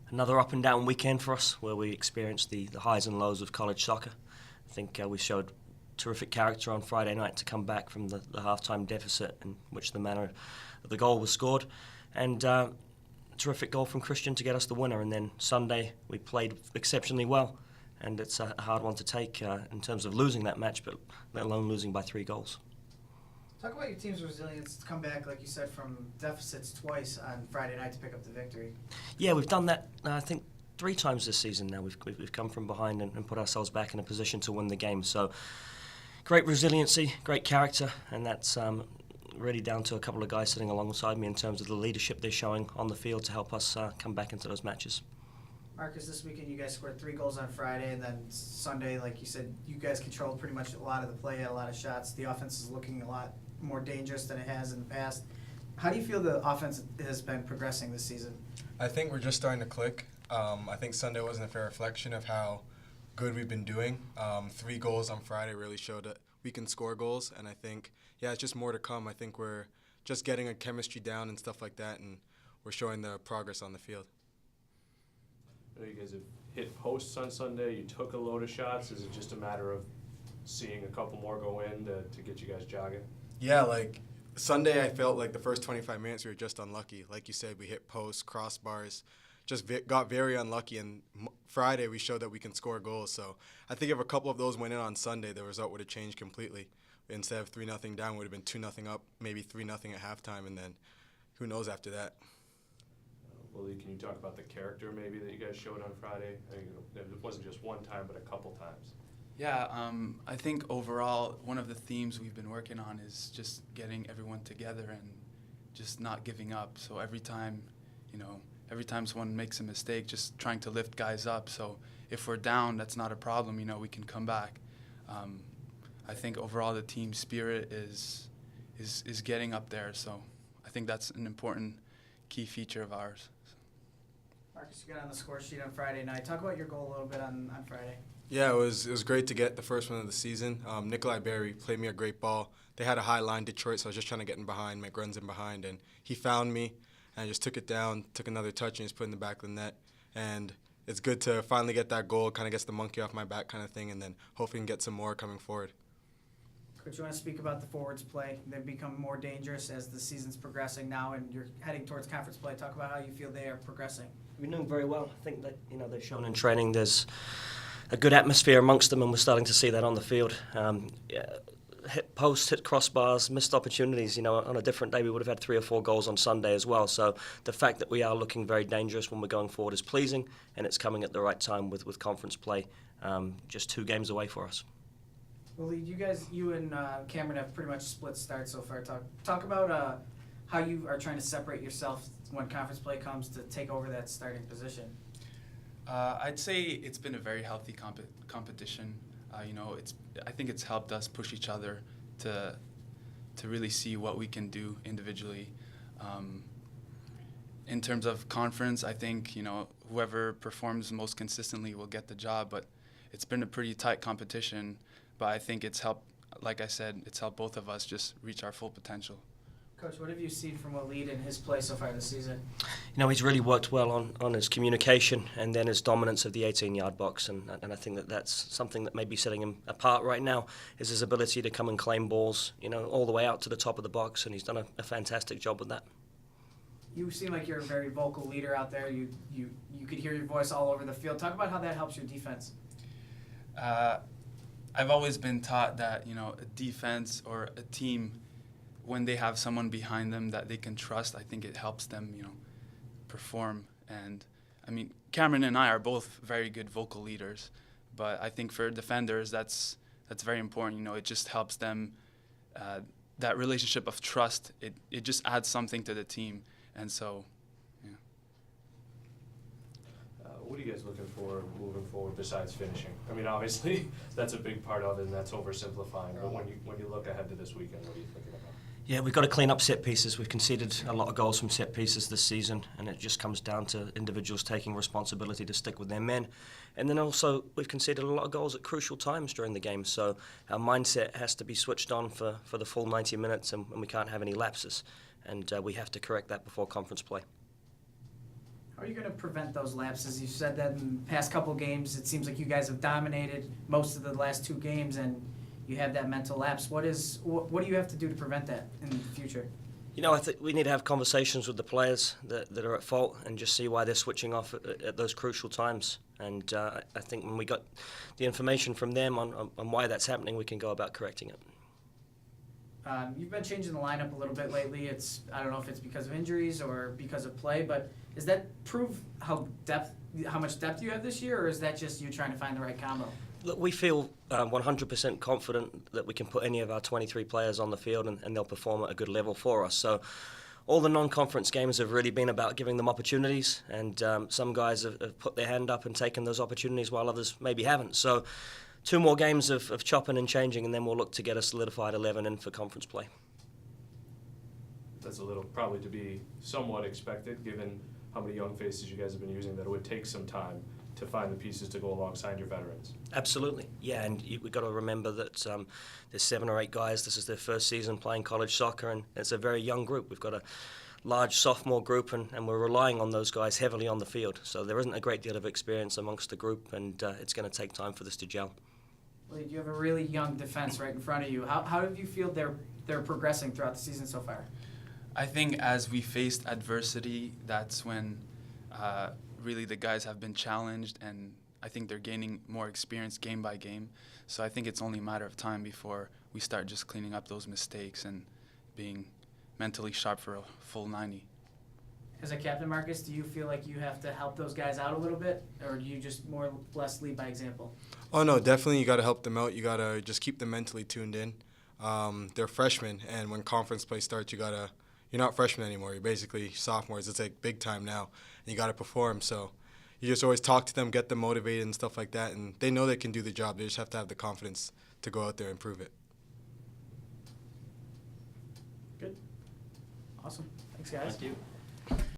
Another up and down weekend for us where we experienced the highs and lows of college soccer. I think we showed terrific character on Friday night to come back from the halftime deficit in which the manner of the goal was scored, and terrific goal from Christian to get us the winner. And then Sunday we played exceptionally well, and it's a hard one to take in terms of losing that match, but let alone losing by 3 goals. Talk about your team's resilience to come back, like you said, from deficits twice on Friday night to pick up the victory. Yeah, we've done that, I think, 3 times this season now. We've come from behind and put ourselves back in a position to win the game. So great resiliency, great character, and that's really down to a couple of guys sitting alongside me in terms of the leadership they're showing on the field to help us come back into those matches. Marcus, this weekend you guys scored 3 goals on Friday, and then Sunday, like you said, you guys controlled pretty much a lot of the play, had a lot of shots. The offense is looking a lot more dangerous than it has in the past. How do you feel the offense has been progressing this season? I think we're just starting to click. I think Sunday wasn't a fair reflection of how good we've been doing. 3 goals on Friday really showed that we can score goals, and I think, it's just more to come. I think we're just getting a chemistry down and stuff like that, and we're showing the progress on the field. I know you guys have hit posts on Sunday. You took a load of shots. Is it just a matter of seeing a couple more go in to get you guys jogging? Yeah, like Sunday I felt like the first 25 minutes we were just unlucky. Like you said, we hit posts, crossbars, just got very unlucky. And Friday we showed that we can score goals. So I think if a couple of those went in on Sunday, the result would have changed completely. Instead of 3-0 down, it would have been 2-0 up, maybe 3-0 at halftime, and then who knows after that. Willie, can you talk about the character maybe that you guys showed on Friday? I mean, it wasn't just one time, but a couple times. Yeah, I think overall one of the themes we've been working on is just getting everyone together and just not giving up. So every time someone makes a mistake, just trying to lift guys up. So if we're down, that's not a problem. We can come back. I think overall the team spirit is getting up there. So I think that's an important key feature of ours. Marcus, you got on the score sheet on Friday night. Talk about your goal a little bit on Friday. Yeah, it was great to get the first one of the season. Nikolai Berry played me a great ball. They had a high line, Detroit, so I was just trying to get in behind, make runs in behind, and he found me, and I just took it down, took another touch, and just put it in the back of the net. And it's good to finally get that goal, kind of gets the monkey off my back kind of thing, and then hopefully can get some more coming forward. Coach, you want to speak about the forwards play? They've become more dangerous as the season's progressing now, and you're heading towards conference play. Talk about how you feel they are progressing. We're doing very well. I think that they've shown in training there's a good atmosphere amongst them, and we're starting to see that on the field. Hit posts, hit crossbars, missed opportunities. On a different day we would have had 3 or 4 goals on Sunday as well. So the fact that we are looking very dangerous when we're going forward is pleasing, and it's coming at the right time with conference play, just 2 games away for us. Well, you and Cameron have pretty much split starts so far. Talk about how you are trying to separate yourself when conference play comes to take over that starting position. I'd say it's been a very healthy competition. I think it's helped us push each other to really see what we can do individually. In terms of conference, I think whoever performs most consistently will get the job. But it's been a pretty tight competition. But I think it's helped. Like I said, it's helped both of us just reach our full potential. Coach, what have you seen from Walid in his play so far this season? He's really worked well on his communication and then his dominance of the 18-yard box, and I think that's something that may be setting him apart right now, is his ability to come and claim balls, all the way out to the top of the box, and he's done a fantastic job with that. You seem like you're a very vocal leader out there. You could hear your voice all over the field. Talk about how that helps your defense. I've always been taught that, a defense or a team, when they have someone behind them that they can trust, I think it helps them, perform. And, Cameron and I are both very good vocal leaders, but I think for defenders, that's very important. It just helps them, that relationship of trust, it just adds something to the team. And so, yeah. What are you guys looking for moving forward besides finishing? Obviously, that's a big part of it, and that's oversimplifying. But when you look ahead to this weekend, what are you thinking about? Yeah, we've got to clean up set pieces. We've conceded a lot of goals from set pieces this season, and it just comes down to individuals taking responsibility to stick with their men. And then also, we've conceded a lot of goals at crucial times during the game, so our mindset has to be switched on for the full 90 minutes, and we can't have any lapses. And we have to correct that before conference play. How are you going to prevent those lapses? You said that in the past couple games, it seems like you guys have dominated most of the last 2 games, and you have that mental lapse. What do you have to do to prevent that in the future? You know, I think we need to have conversations with the players that are at fault and just see why they're switching off at those crucial times. And I think when we got the information from them on why that's happening, we can go about correcting it. You've been changing the lineup a little bit lately. I don't know if it's because of injuries or because of play, but does that prove how much depth you have this year, or is that just you trying to find the right combo? Look, we feel 100% confident that we can put any of our 23 players on the field and they'll perform at a good level for us. So all the non-conference games have really been about giving them opportunities, and some guys have put their hand up and taken those opportunities while others maybe haven't. So 2 more games of chopping and changing, and then we'll look to get a solidified 11 in for conference play. That's a little probably to be somewhat expected, given how many young faces you guys have been using, that it would take some time to find the pieces to go alongside your veterans. Absolutely, yeah, and we've got to remember that there's 7 or 8 guys. This is their first season playing college soccer, and it's a very young group. We've got a large sophomore group, and we're relying on those guys heavily on the field. So there isn't a great deal of experience amongst the group, and it's going to take time for this to gel. Well, you have a really young defense right in front of you. How do you feel they're progressing throughout the season so far? I think as we faced adversity, that's when really the guys have been challenged, and I think they're gaining more experience game by game. So I think it's only a matter of time before we start just cleaning up those mistakes and being mentally sharp for a full 90. As a captain, Marcus, do you feel like you have to help those guys out a little bit, or do you just more or less lead by example? Oh no, definitely you got to help them out. You got to just keep them mentally tuned in. They're freshmen, and when conference play starts, you're not freshmen anymore. You're basically sophomores. It's like big time now, and you got to perform. So you just always talk to them, get them motivated and stuff like that, and they know they can do the job. They just have to have the confidence to go out there and prove it. Good. Awesome. Thanks, guys. Thank you.